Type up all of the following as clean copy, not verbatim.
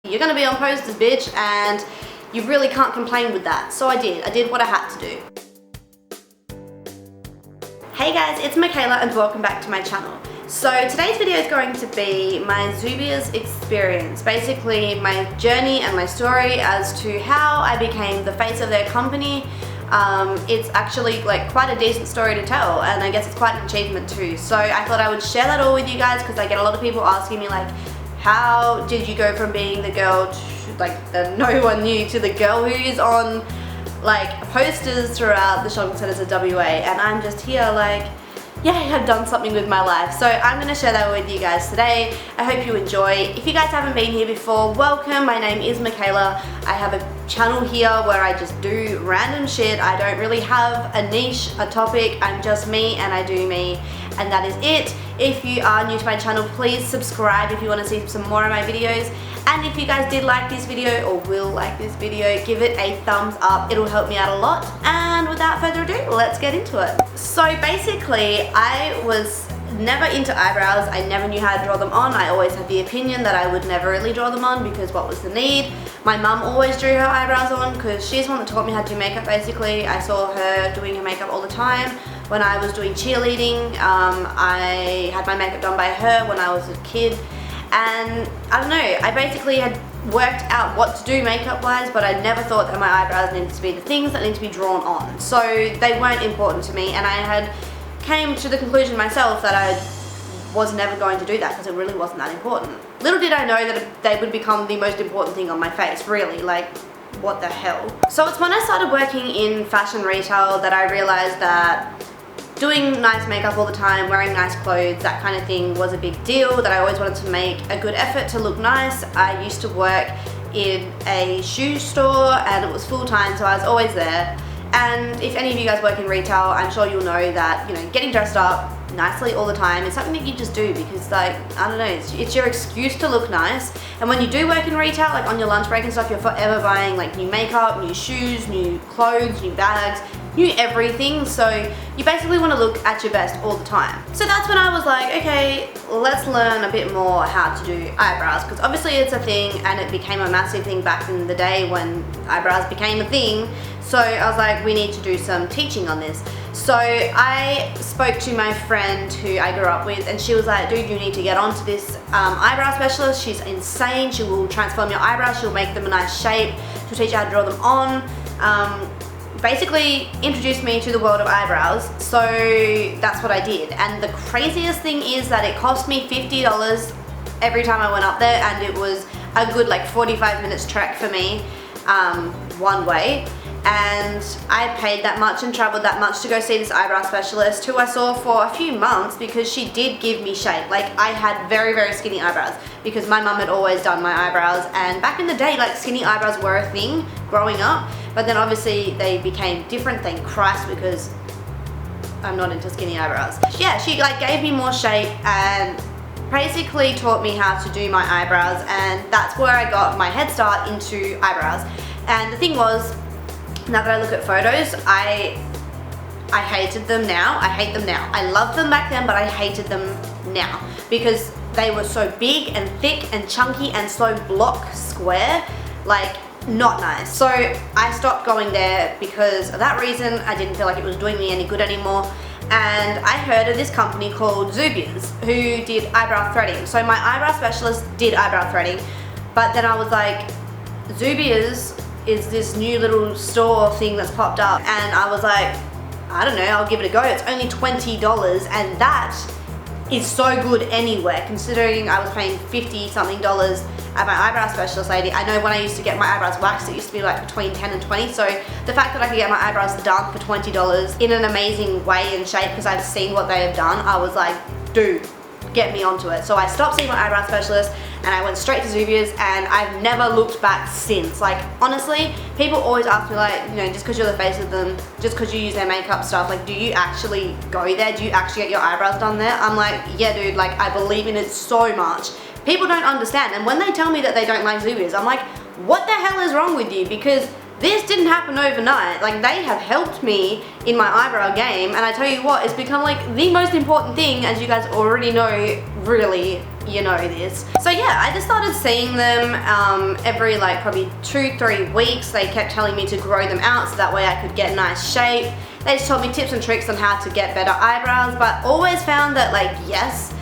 You're gonna be on posters, bitch, and you really can't complain with that. So I did what I had to do. Hey guys, it's Makaila and welcome back to my channel. So today's video is going to be my Zubias experience, basically my journey and my story as to how I became the face of their company. It's actually like quite a decent story to tell, and I guess it's quite an achievement too. So I thought I would share that all with you guys because I get a lot of people asking me like, how did you go from being the girl to like the no one knew to the girl who's on like posters throughout the shopping centres of WA, and I'm just here like, yeah, I've done something with my life. So I'm going to share that with you guys today. I hope you enjoy. If you guys haven't been here before, welcome. My name is Makaila. I have a channel here where I just do random shit. I don't really have a niche, a topic. I'm just me and I do me, and that is it. If you are new to my channel, please subscribe if you want to see some more of my videos. And if you guys did like this video or will like this video, give it a thumbs up. It'll help me out a lot. And without further ado, let's get into it. So basically, I was never into eyebrows. I never knew how to draw them on. I always had the opinion that I would never really draw them on because what was the need? My mum always drew her eyebrows on because she's the one that taught me how to do makeup basically. I saw her doing her makeup all the time. When I was doing cheerleading, I had my makeup done by her when I was a kid. And I don't know, I basically had worked out what to do makeup wise, but I never thought that my eyebrows needed to be the things that need to be drawn on. So they weren't important to me, and I had came to the conclusion myself that I was never going to do that because it really wasn't that important. Little did I know that they would become the most important thing on my face, really, like what the hell. So it's when I started working in fashion retail that I realized that doing nice makeup all the time, wearing nice clothes, that kind of thing was a big deal, that I always wanted to make a good effort to look nice. I used to work in a shoe store and it was full time, so I was always there. And if any of you guys work in retail, I'm sure you'll know that, you know, getting dressed up nicely all the time is something that you just do because, like, I don't know, it's your excuse to look nice. And when you do work in retail, like on your lunch break and stuff, you're forever buying like new makeup, new shoes, new clothes, new bags, new everything. So you basically want to look at your best all the time. So that's when I was like, okay, let's learn a bit more how to do eyebrows, because obviously it's a thing and it became a massive thing back in the day when eyebrows became a thing. So I was like, we need to do some teaching on this. So I spoke to my friend who I grew up with, and she was like, dude, you need to get onto this eyebrow specialist. She's insane. She will transform your eyebrows. She'll make them a nice shape. She'll teach you how to draw them on. Basically introduced me to the world of eyebrows. So that's what I did. And the craziest thing is that it cost me $50 every time I went up there, and it was a good like 45 minutes trek for me one way. And I paid that much and traveled that much to go see this eyebrow specialist who I saw for a few months because she did give me shape. Like, I had very, very skinny eyebrows because my mum had always done my eyebrows, and back in the day, like, skinny eyebrows were a thing growing up, but then obviously they became different, thank Christ, because I'm not into skinny eyebrows. Yeah, she like gave me more shape and basically taught me how to do my eyebrows, and that's where I got my head start into eyebrows. And the thing was, now that I look at photos, I hated them now. I hate them now. I loved them back then, but I hated them now because they were so big and thick and chunky and so block square, like not nice. So I stopped going there because of that reason. I didn't feel like it was doing me any good anymore. And I heard of this company called Zubias who did eyebrow threading. So my eyebrow specialist did eyebrow threading, but then I was like, Zubias is this new little store thing that's popped up, and I was like, I don't know, I'll give it a go. It's only $20, and that is so good anywhere, considering I was paying $50 something at my eyebrow specialist lady. I know when I used to get my eyebrows waxed, it used to be like between 10 and 20, so the fact that I could get my eyebrows done for $20 in an amazing way and shape because I've seen what they have done, I was like, dude, get me onto it. So I stopped seeing my eyebrow specialist and I went straight to Zubias, and I've never looked back since. Like, honestly, people always ask me like, you know, just because you're the face of them, just because you use their makeup stuff, like, do you actually go there? Do you actually get your eyebrows done there? I'm like, yeah dude, like, I believe in it so much. People don't understand, and when they tell me that they don't like Zubias, I'm like, what the hell is wrong with you? Because this didn't happen overnight. Like, they have helped me in my eyebrow game, and I tell you what, it's become like the most important thing, as you guys already know, really, you know this. So yeah, I just started seeing them every like probably 2-3 weeks. They kept telling me to grow them out so that way I could get nice shape. They just told me tips and tricks on how to get better eyebrows, but always found that like, yes,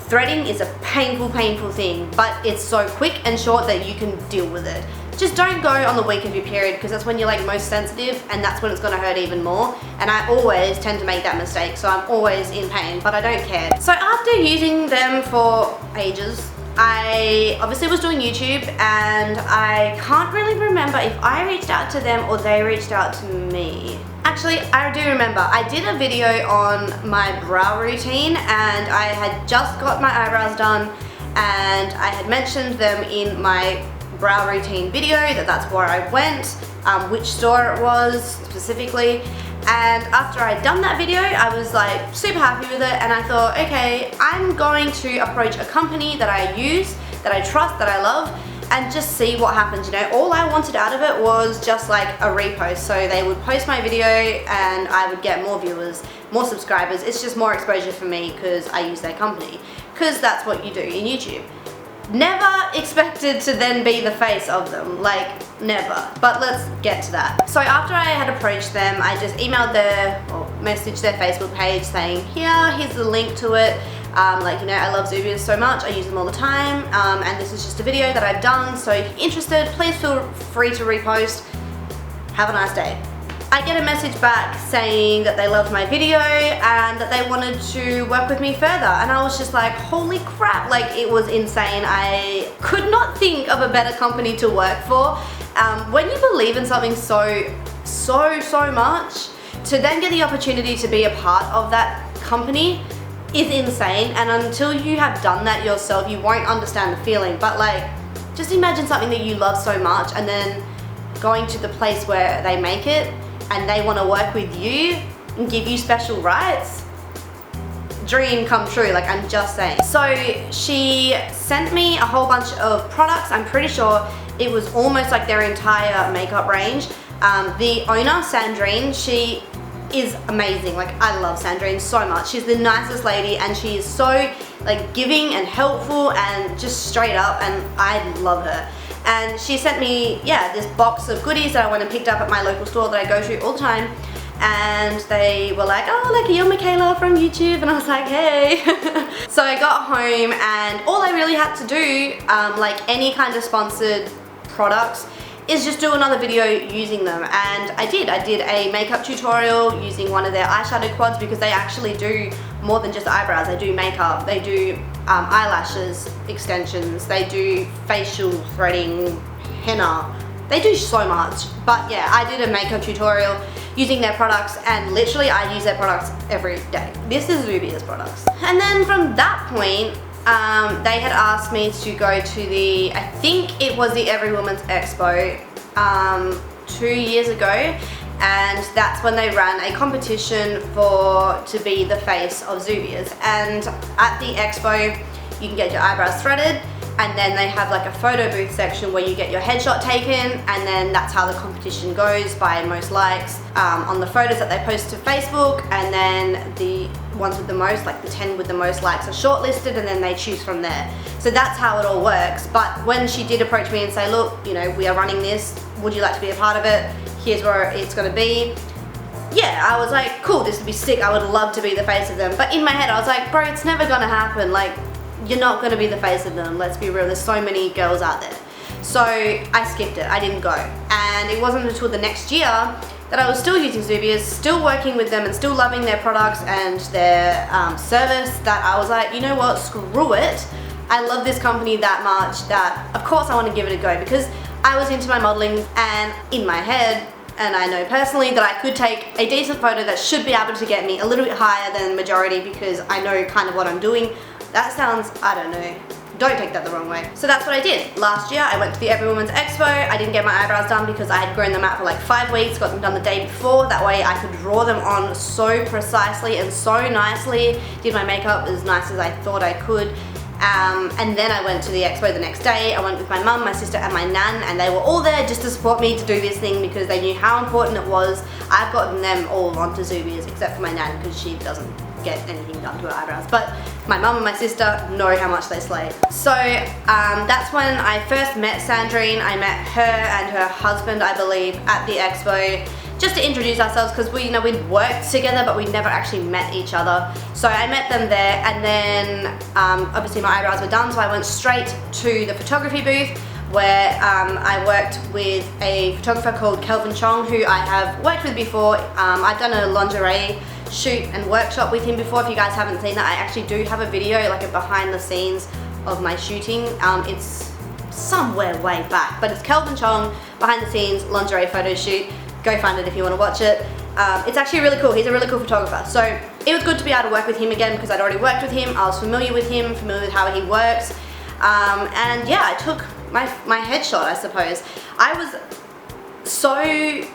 threading is a painful thing, but it's so quick and short that you can deal with it. Just don't go on the week of your period, because that's when you're like most sensitive, and that's when it's going to hurt even more. And I always tend to make that mistake, so I'm always in pain, but I don't care. So after using them for ages, I obviously was doing YouTube, and I can't really remember if I reached out to them or they reached out to me. Actually, I do remember. I did a video on my brow routine, and I had just got my eyebrows done, and I had mentioned them in my brow routine video, that's where I went, which store it was specifically. And after I'd done that video, I was like super happy with it, and I thought, okay, I'm going to approach a company that I use, that I trust, that I love, and just see what happens. You know, all I wanted out of it was just like a repost, so they would post my video and I would get more viewers, more subscribers. It's just more exposure for me because I use their company, because that's what you do in YouTube. Never expected to then be the face of them, like never, but let's get to that. So after I had approached them, I just emailed messaged their Facebook page saying, here's the link to it. Like, you know, I love Zubias so much, I use them all the time, and this is just a video that I've done, so if you're interested, please feel free to repost. Have a nice day. I get a message back saying that they loved my video and that they wanted to work with me further, and I was just like, holy crap, like it was insane. I could not think of a better company to work for. When you believe in something so much, to then get the opportunity to be a part of that company is insane, and until you have done that yourself, you won't understand the feeling. But like, just imagine something that you love so much and then going to the place where they make it and they want to work with you and give you special rights. Dream come true, like, I'm just saying. So she sent me a whole bunch of products. I'm pretty sure it was almost like their entire makeup range. The owner, Sandrine, she is amazing. Like, I love Sandrine so much. She's the nicest lady, and she is so like giving and helpful and just straight up, and I love her. And she sent me, yeah, this box of goodies that I went and picked up at my local store that I go to all the time. And they were like, oh, like, you're Makaila from YouTube. And I was like, hey. So I got home, and all I really had to do, like any kind of sponsored products, is just do another video using them. And I did a makeup tutorial using one of their eyeshadow quads, because they actually do more than just eyebrows. They do makeup, they do eyelashes, extensions, they do facial threading, henna. They do so much. But yeah, I did a makeup tutorial using their products, and literally I use their products every day. This is Zubias products. And then from that point, they had asked me to go to the, I think it was the Every Woman's Expo 2 years ago, and that's when they ran a competition to be the face of Zubias. And at the expo, you can get your eyebrows threaded, and then they have like a photo booth section where you get your headshot taken, and then that's how the competition goes, by most likes on the photos that they post to Facebook, and then the ones with the most, like the 10 with the most likes, are shortlisted, and then they choose from there. So that's how it all works. But when she did approach me and say, look, you know, we are running this, would you like to be a part of it? Here's where it's gonna be. Yeah, I was like, cool, this would be sick, I would love to be the face of them. But in my head I was like, bro, it's never gonna happen. Like, you're not gonna be the face of them, let's be real, there's so many girls out there. So I skipped it, I didn't go. And it wasn't until the next year that I was still using Zubias, still working with them and still loving their products and their service, that I was like, you know what, screw it. I love this company that much that of course I want to give it a go, because I was into my modeling, and in my head, and I know personally that I could take a decent photo that should be able to get me a little bit higher than majority, because I know kind of what I'm doing. That sounds, I don't know, don't take that the wrong way. So that's what I did. Last year I went to the Every Woman's Expo. I didn't get my eyebrows done because I had grown them out for like 5 weeks, got them done the day before, that way I could draw them on so precisely and so nicely. Did my makeup as nice as I thought I could. And then I went to the expo the next day. I went with my mum, my sister and my nan, and they were all there just to support me to do this thing, because they knew how important it was. I've gotten them all onto Zubias except for my nan, because she doesn't get anything done to her eyebrows. But my mum and my sister know how much they slay. So that's when I first met Sandrine. I met her and her husband, I believe, at the expo, just to introduce ourselves, because we, we'd worked together but we'd never actually met each other. So I met them there, and then obviously my eyebrows were done, so I went straight to the photography booth, where I worked with a photographer called Kelvin Chong, who I have worked with before. I've done a lingerie shoot and workshop with him before. If you guys haven't seen that, I actually do have a video, like a behind the scenes of my shooting. It's somewhere way back, but it's Kelvin Chong, behind the scenes lingerie photo shoot. Go find it if you want to watch it. It's actually really cool. He's a really cool photographer. So it was good to be able to work with him again, because I'd already worked with him. I was familiar with him, familiar with how he works. And yeah, I took my headshot, I suppose. I was so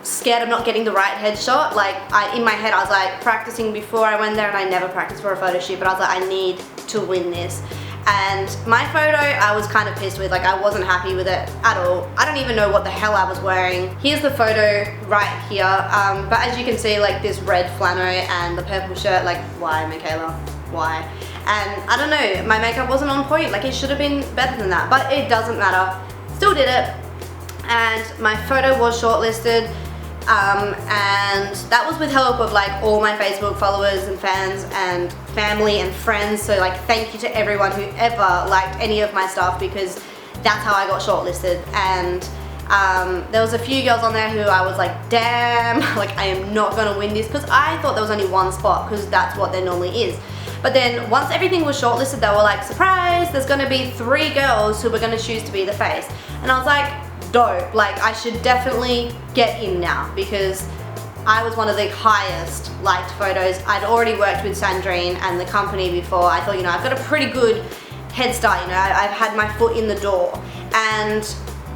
scared of not getting the right headshot. Like, in my head I was like practicing before I went there, and I never practiced for a photo shoot, but I was like, I need to win this. And my photo, I was kind of pissed with. Like, I wasn't happy with it at all. I don't even know what the hell I was wearing. Here's the photo right here. But as you can see, like, this red flannel and the purple shirt, like, why, Makaila? Why? And I don't know, my makeup wasn't on point. Like, it should have been better than that, but it doesn't matter. Still did it. And my photo was shortlisted. And that was with help of like all my Facebook followers and fans and family and friends. So like, thank you to everyone who ever liked any of my stuff, because that's how I got shortlisted. And there was a few girls on there who I was like, damn, like, I am not gonna win this, because I thought there was only one spot, because that's what there normally is. But then once everything was shortlisted, they were like, surprise, there's gonna be 3 girls who were gonna choose to be the face. And I was like, dope, like, I should definitely get in now, because I was one of the highest liked photos. I'd already worked with Sandrine and the company before. I thought, I've got a pretty good head start, I've had my foot in the door. And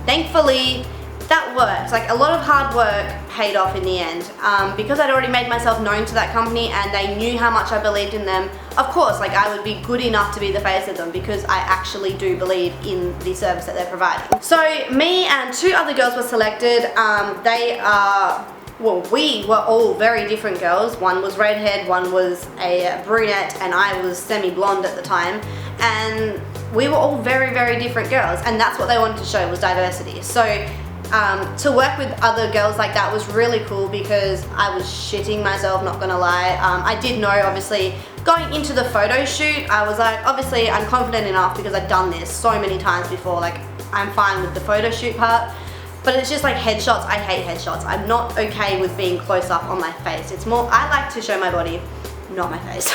thankfully, that worked. Like, a lot of hard work paid off in the end, because I'd already made myself known to that company and they knew how much I believed in them. Of course, like, I would be good enough to be the face of them, because I actually do believe in the service that they're providing. So me and 2 other girls were selected. We were all very different girls. One was redhead, one was a brunette, and I was semi-blonde at the time. And we were all very, very different girls, and that's what they wanted to show, was diversity. So to work with other girls like that was really cool, because I was shitting myself, not gonna lie. I did know, obviously, going into the photo shoot, I was like, obviously I'm confident enough because I've done this so many times before, like, I'm fine with the photo shoot part. But it's just like headshots, I hate headshots. I'm not okay with being close up on my face. It's more, I like to show my body, not my face.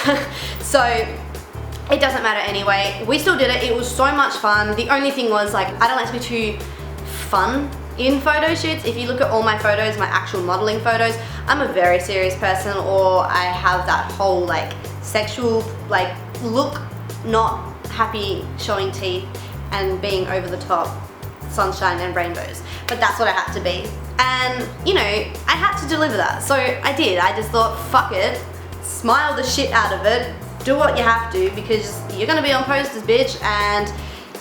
So it doesn't matter anyway. We still did it, it was so much fun. The only thing was, like, I don't like to be too fun in photo shoots. If you look at all my photos, my actual modeling photos, I'm a very serious person, or I have that whole like sexual like look, not happy showing teeth and being over the top, sunshine and rainbows. But that's what I had to be. And I had to deliver that. So I did. I just thought, fuck it, smile the shit out of it, do what you have to, because you're gonna be on posters, bitch, and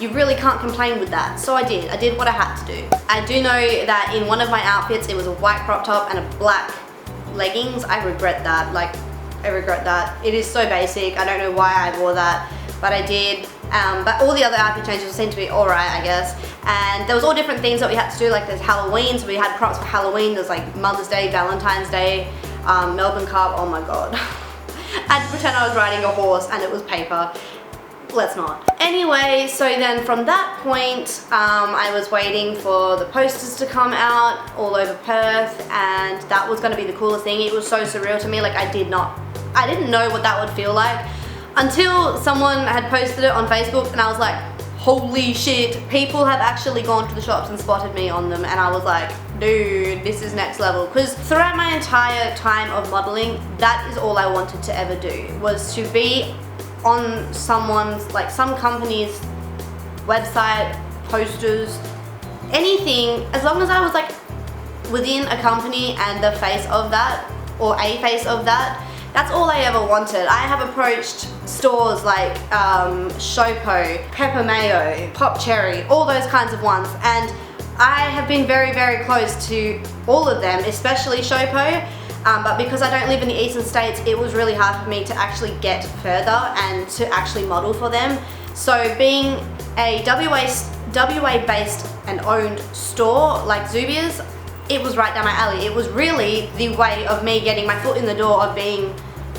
you really can't complain with that. So I did what I had to do. I do know that in one of my outfits, it was a white crop top and a black leggings. I regret that, like, I regret that. It is so basic, I don't know why I wore that, but I did. But all the other outfit changes seemed to be alright, I guess. And there was all different things that we had to do, like there's Halloween, so we had props for Halloween, there's like Mother's Day, Valentine's Day, Melbourne Cup, oh my god. I had to pretend I was riding a horse and it was paper. Let's not. Anyway, so then from that point, I was waiting for the posters to come out all over Perth, and that was gonna be the coolest thing. It was so surreal to me, like I didn't know what that would feel like until someone had posted it on Facebook, and I was like, holy shit, people have actually gone to the shops and spotted me on them. And I was like, dude, this is next level. Because throughout my entire time of modeling, that is all I wanted to ever do, was to be on someone's, like some company's website, posters, anything, as long as I was like within a company and the face of that, or a face of that. That's all I ever wanted. I have approached stores like Shopo, Pepper Mayo, Pop Cherry, all those kinds of ones, and I have been very, very close to all of them, especially Shopo. but because I don't live in the eastern states, it was really hard for me to actually get further and to actually model for them. So being a WA based and owned store like Zubias, it was right down my alley. It was really the way of me getting my foot in the door of being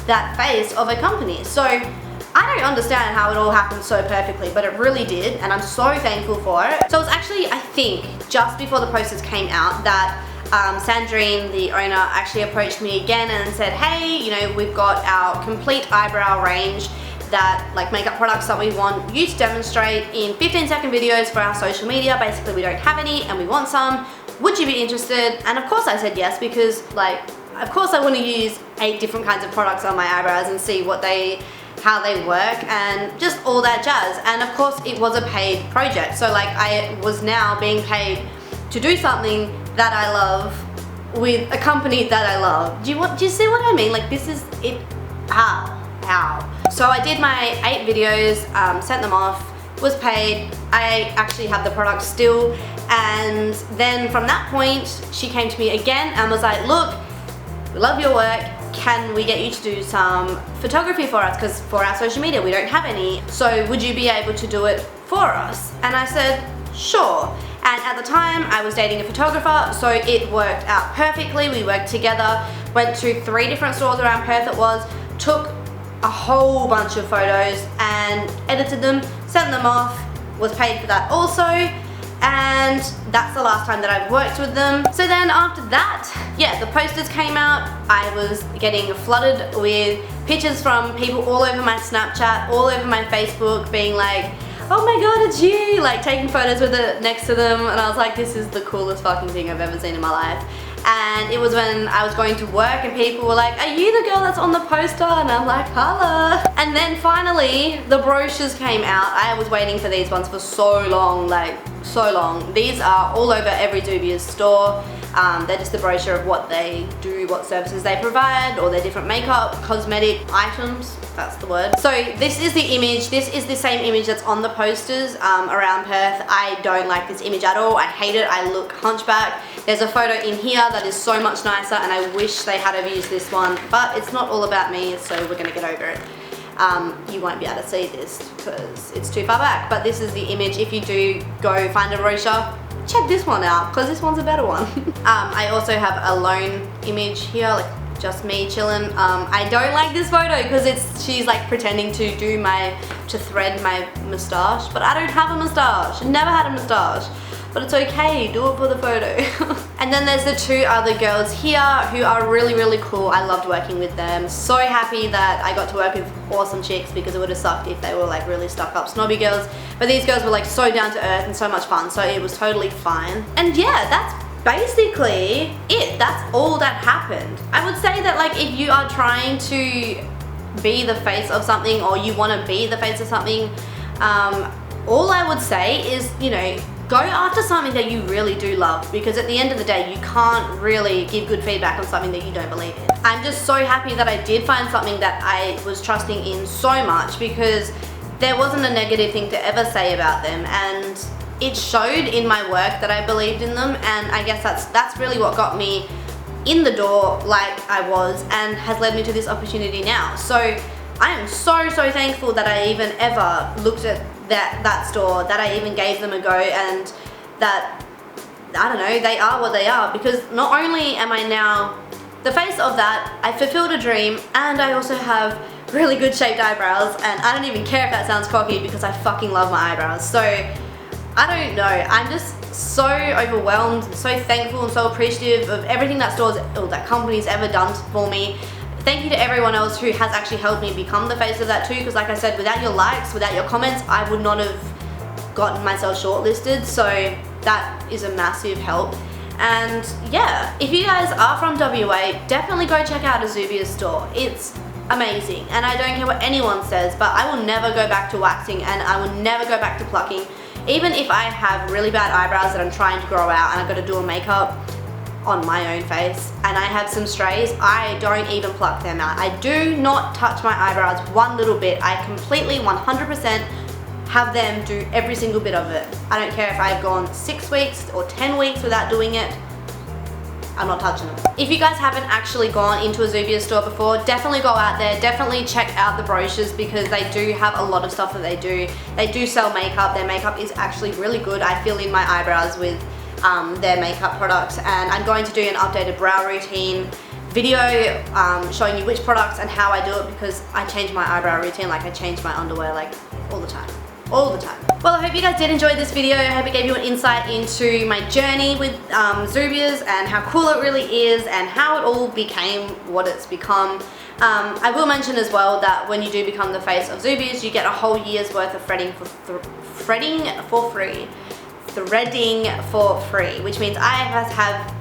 that face of a company. So I don't understand how it all happened so perfectly, but it really did, and I'm so thankful for it. So it was actually, I think, just before the posters came out that Sandrine, the owner, actually approached me again and said, hey, you know, we've got our complete eyebrow range, that like makeup products that we want you to demonstrate in 15-second videos for our social media. Basically, we don't have any and we want some. Would you be interested? And of course I said yes, because like, of course I want to use 8 different kinds of products on my eyebrows and see how they work and just all that jazz. And of course it was a paid project, so like I was now being paid to do something that I love with a company that I love. Do you see what I mean? Like, this is it. How? So I did my 8 videos, sent them off, was paid. I actually have the product still, and then from that point she came to me again and was like, look, we love your work, can we get you to do some photography for us, because for our social media we don't have any, so would you be able to do it for us? And I said sure. And at the time I was dating a photographer, so it worked out perfectly. We worked together, went to 3 different stores around Perth it was, took a whole bunch of photos and edited them, sent them off, was paid for that also, and that's the last time that I've worked with them. So then after that, yeah, the posters came out. I was getting flooded with pictures from people all over my Snapchat, all over my Facebook, being like, oh my god, it's you, like taking photos with it next to them, and I was like, this is the coolest fucking thing I've ever seen in my life. And it was when I was going to work and people were like, are you the girl that's on the poster? And I'm like, holla. And then finally the brochures came out. I was waiting for these ones for so long, like so long. These are all over every Zubias store. They're just the brochure of what they do, what services they provide, or their different makeup, cosmetic items, that's the word. So this is the image, this is the same image that's on the posters around Perth. I don't like this image at all, I hate it, I look hunchback. There's a photo in here that is so much nicer, and I wish they had have used this one, but it's not all about me, so we're gonna get over it. You won't be able to see this because it's too far back, but this is the image. If you do go find a brochure, check this one out because this one's a better one. I also have a lone image here, like just me chilling. I don't like this photo because she's like pretending to thread my moustache, but I don't have a moustache, never had a moustache. But it's okay, do it for the photo. And then there's the 2 other girls here who are really, really cool. I loved working with them. So happy that I got to work with awesome chicks, because it would have sucked if they were like really stuck up snobby girls. But these girls were like so down to earth and so much fun, so it was totally fine. And yeah, that's basically it. That's all that happened. I would say that like if you are trying to be the face of something, or you want to be the face of something, all I would say is, you know, go after something that you really do love, because at the end of the day, you can't really give good feedback on something that you don't believe in. I'm just so happy that I did find something that I was trusting in so much, because there wasn't a negative thing to ever say about them, and it showed in my work that I believed in them, and I guess that's really what got me in the door like I was, and has led me to this opportunity now. So I am so thankful that I even ever looked at that store, that I even gave them a go, and that, I don't know, they are what they are, because not only am I now the face of that, I fulfilled a dream, and I also have really good shaped eyebrows, and I don't even care if that sounds cocky because I fucking love my eyebrows. So I don't know, I'm just so overwhelmed, so thankful and so appreciative of everything that stores or that company's ever done for me. Thank you to everyone else who has actually helped me become the face of that too, because like I said, without your likes, without your comments, I would not have gotten myself shortlisted, so that is a massive help. And yeah, if you guys are from WA, definitely go check out a Zubias store. It's amazing, and I don't care what anyone says, but I will never go back to waxing, and I will never go back to plucking. Even if I have really bad eyebrows that I'm trying to grow out and I've got to do a makeup on my own face and I have some strays, I don't even pluck them out. I do not touch my eyebrows one little bit. I completely 100% have them do every single bit of it. I don't care if I've gone 6 weeks or 10 weeks without doing it. I'm not touching them. If you guys haven't actually gone into a Zubias store before, definitely go out there, definitely check out the brochures because they do have a lot of stuff that they do. They do sell makeup. Their makeup is actually really good. I fill in my eyebrows with their makeup products, and I'm going to do an updated brow routine video showing you which products and how I do it because I change my eyebrow routine like I change my underwear like all the time. All the time. Well, I hope you guys did enjoy this video. I hope it gave you an insight into my journey with Zubias and how cool it really is and how it all became what it's become. I will mention as well that when you do become the face of Zubias, you get a whole year's worth of threading for free. Threading for free, which means I have,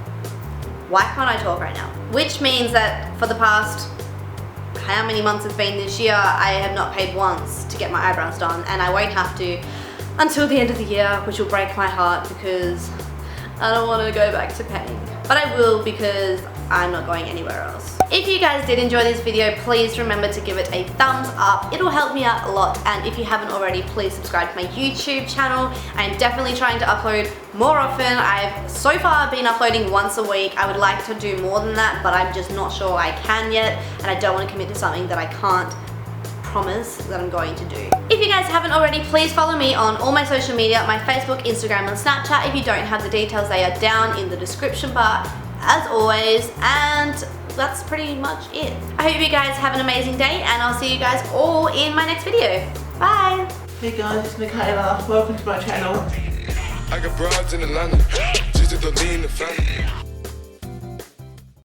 why can't I talk right now? Which means that for the past, how many months it's been this year, I have not paid once to get my eyebrows done, and I won't have to until the end of the year, which will break my heart because I don't want to go back to paying. But I will because I'm not going anywhere else. If you guys did enjoy this video, please remember to give it a thumbs up. It'll help me out a lot, and if you haven't already, please subscribe to my YouTube channel. I'm definitely trying to upload more often. I've so far been uploading once a week. I would like to do more than that, but I'm just not sure I can yet, and I don't want to commit to something that I can't promise that I'm going to do. If you guys haven't already, please follow me on all my social media, my Facebook, Instagram, and Snapchat. If you don't have the details, they are down in the description bar as always, and that's pretty much it. I hope you guys have an amazing day, and I'll see you guys all in my next video. Bye! Hey guys, it's Makaila. Welcome to my channel. I got broads in Atlanta, just to lean the family.